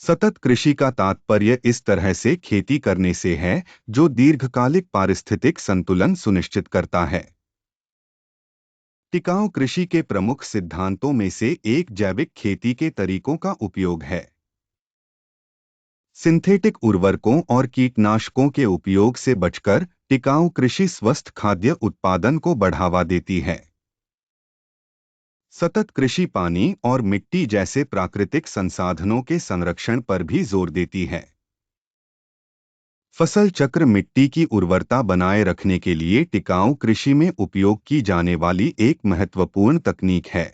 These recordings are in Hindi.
सतत कृषि का तात्पर्य इस तरह से खेती करने से है जो दीर्घकालिक पारिस्थितिक संतुलन सुनिश्चित करता है। टिकाऊ कृषि के प्रमुख सिद्धांतों में से एक जैविक खेती के तरीकों का उपयोग है। सिंथेटिक उर्वरकों और कीटनाशकों के उपयोग से बचकर टिकाऊ कृषि स्वस्थ खाद्य उत्पादन को बढ़ावा देती है। सतत कृषि पानी और मिट्टी जैसे प्राकृतिक संसाधनों के संरक्षण पर भी जोर देती है। फसल चक्र मिट्टी की उर्वरता बनाए रखने के लिए टिकाऊ कृषि में उपयोग की जाने वाली एक महत्वपूर्ण तकनीक है।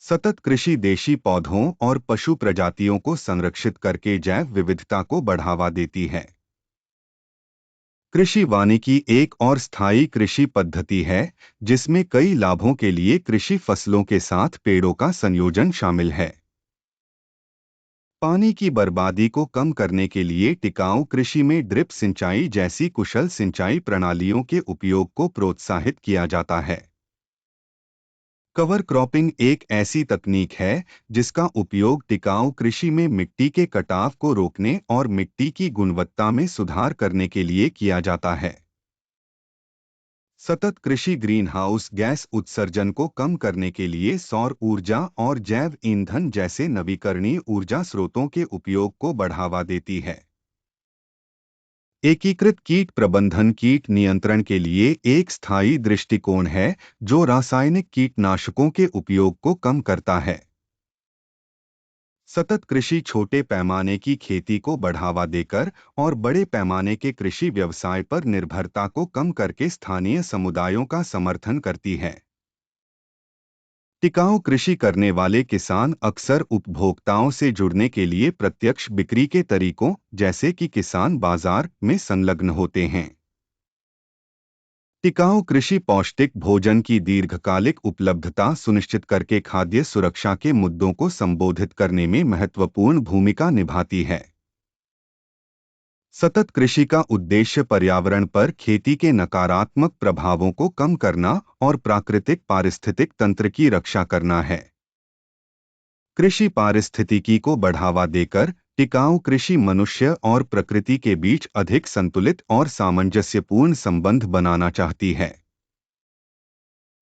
सतत कृषि देशी पौधों और पशु प्रजातियों को संरक्षित करके जैव विविधता को बढ़ावा देती है। कृषि वानिकी एक और स्थायी कृषि पद्धति है जिसमें कई लाभों के लिए कृषि फसलों के साथ पेड़ों का संयोजन शामिल है। पानी की बर्बादी को कम करने के लिए टिकाऊ कृषि में ड्रिप सिंचाई जैसी कुशल सिंचाई प्रणालियों के उपयोग को प्रोत्साहित किया जाता है। कवर क्रॉपिंग एक ऐसी तकनीक है जिसका उपयोग टिकाऊ कृषि में मिट्टी के कटाव को रोकने और मिट्टी की गुणवत्ता में सुधार करने के लिए किया जाता है। सतत कृषि ग्रीनहाउस गैस उत्सर्जन को कम करने के लिए सौर ऊर्जा और जैव ईंधन जैसे नवीकरणीय ऊर्जा स्रोतों के उपयोग को बढ़ावा देती है। एकीकृत कीट प्रबंधन कीट नियंत्रण के लिए एक स्थायी दृष्टिकोण है जो रासायनिक कीटनाशकों के उपयोग को कम करता है। सतत कृषि छोटे पैमाने की खेती को बढ़ावा देकर और बड़े पैमाने के कृषि व्यवसाय पर निर्भरता को कम करके स्थानीय समुदायों का समर्थन करती है। टिकाऊ कृषि करने वाले किसान अक्सर उपभोक्ताओं से जुड़ने के लिए प्रत्यक्ष बिक्री के तरीकों जैसे कि किसान बाजार में संलग्न होते हैं। टिकाऊ कृषि पौष्टिक भोजन की दीर्घकालिक उपलब्धता सुनिश्चित करके खाद्य सुरक्षा के मुद्दों को संबोधित करने में महत्वपूर्ण भूमिका निभाती है। सतत कृषि का उद्देश्य पर्यावरण पर खेती के नकारात्मक प्रभावों को कम करना और प्राकृतिक पारिस्थितिक तंत्र की रक्षा करना है। कृषि पारिस्थितिकी को बढ़ावा देकर टिकाऊ कृषि मनुष्य और प्रकृति के बीच अधिक संतुलित और सामंजस्यपूर्ण संबंध बनाना चाहती है।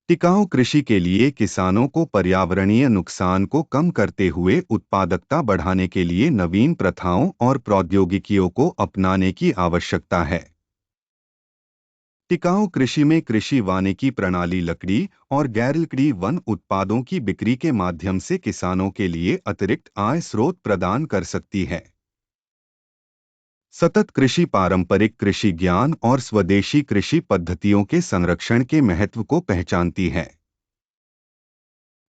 टिकाऊ कृषि के लिए किसानों को पर्यावरणीय नुकसान को कम करते हुए उत्पादकता बढ़ाने के लिए नवीन प्रथाओं और प्रौद्योगिकियों को अपनाने की आवश्यकता है। टिकाऊ कृषि में कृषि वानिकी प्रणाली लकड़ी और गैर लकड़ी वन उत्पादों की बिक्री के माध्यम से किसानों के लिए अतिरिक्त आय स्रोत प्रदान कर सकती है। सतत कृषि पारंपरिक कृषि ज्ञान और स्वदेशी कृषि पद्धतियों के संरक्षण के महत्व को पहचानती है।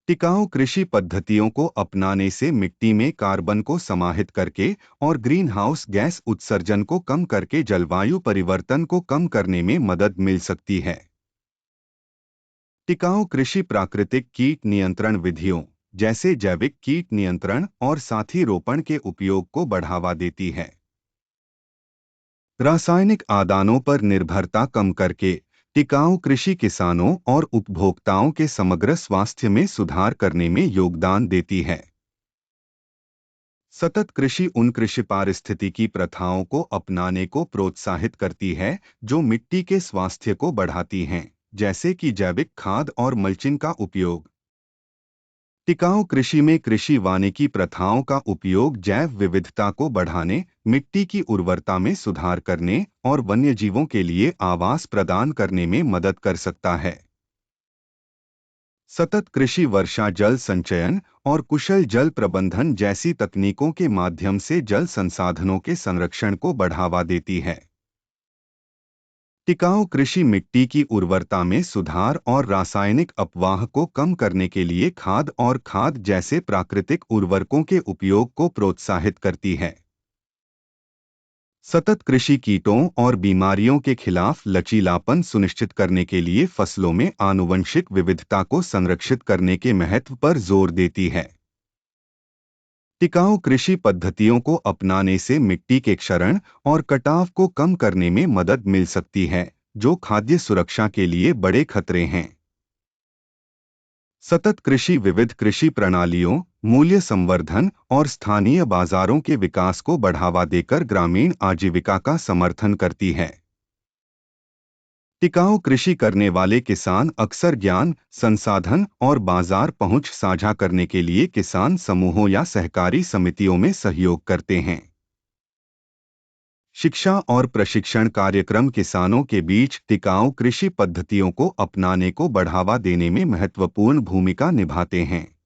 टिकाऊ कृषि पद्धतियों को अपनाने से मिट्टी में कार्बन को समाहित करके और ग्रीन हाउस गैस उत्सर्जन को कम करके जलवायु परिवर्तन को कम करने में मदद मिल सकती है। टिकाऊ कृषि प्राकृतिक कीट नियंत्रण विधियों जैसे जैविक कीट नियंत्रण और साथी रोपण के उपयोग को बढ़ावा देती है। रासायनिक आदानों पर निर्भरता कम करके टिकाऊ कृषि किसानों और उपभोक्ताओं के समग्र स्वास्थ्य में सुधार करने में योगदान देती है। सतत कृषि उन कृषि पारिस्थितिकी प्रथाओं को अपनाने को प्रोत्साहित करती है जो मिट्टी के स्वास्थ्य को बढ़ाती हैं, जैसे कि जैविक खाद और मल्चिंग का उपयोग। टिकाऊ कृषि में कृषि वानिकी प्रथाओं का उपयोग जैव विविधता को बढ़ाने, मिट्टी की उर्वरता में सुधार करने और वन्यजीवों के लिए आवास प्रदान करने में मदद कर सकता है। सतत कृषि वर्षा जल संचयन और कुशल जल प्रबंधन जैसी तकनीकों के माध्यम से जल संसाधनों के संरक्षण को बढ़ावा देती है। टिकाऊ कृषि मिट्टी की उर्वरता में सुधार और रासायनिक अपवाह को कम करने के लिए खाद और खाद जैसे प्राकृतिक उर्वरकों के उपयोग को प्रोत्साहित करती है। सतत कृषि कीटों और बीमारियों के खिलाफ लचीलापन सुनिश्चित करने के लिए फसलों में आनुवंशिक विविधता को संरक्षित करने के महत्व पर जोर देती है। टिकाऊ कृषि पद्धतियों को अपनाने से मिट्टी के क्षरण और कटाव को कम करने में मदद मिल सकती है, जो खाद्य सुरक्षा के लिए बड़े खतरे हैं। सतत कृषि विविध कृषि प्रणालियों, मूल्य संवर्धन और स्थानीय बाजारों के विकास को बढ़ावा देकर ग्रामीण आजीविका का समर्थन करती है। टिकाऊ कृषि करने वाले किसान अक्सर ज्ञान, संसाधन और बाजार पहुंच साझा करने के लिए किसान समूहों या सहकारी समितियों में सहयोग करते हैं। शिक्षा और प्रशिक्षण कार्यक्रम किसानों के बीच टिकाऊ कृषि पद्धतियों को अपनाने को बढ़ावा देने में महत्वपूर्ण भूमिका निभाते हैं।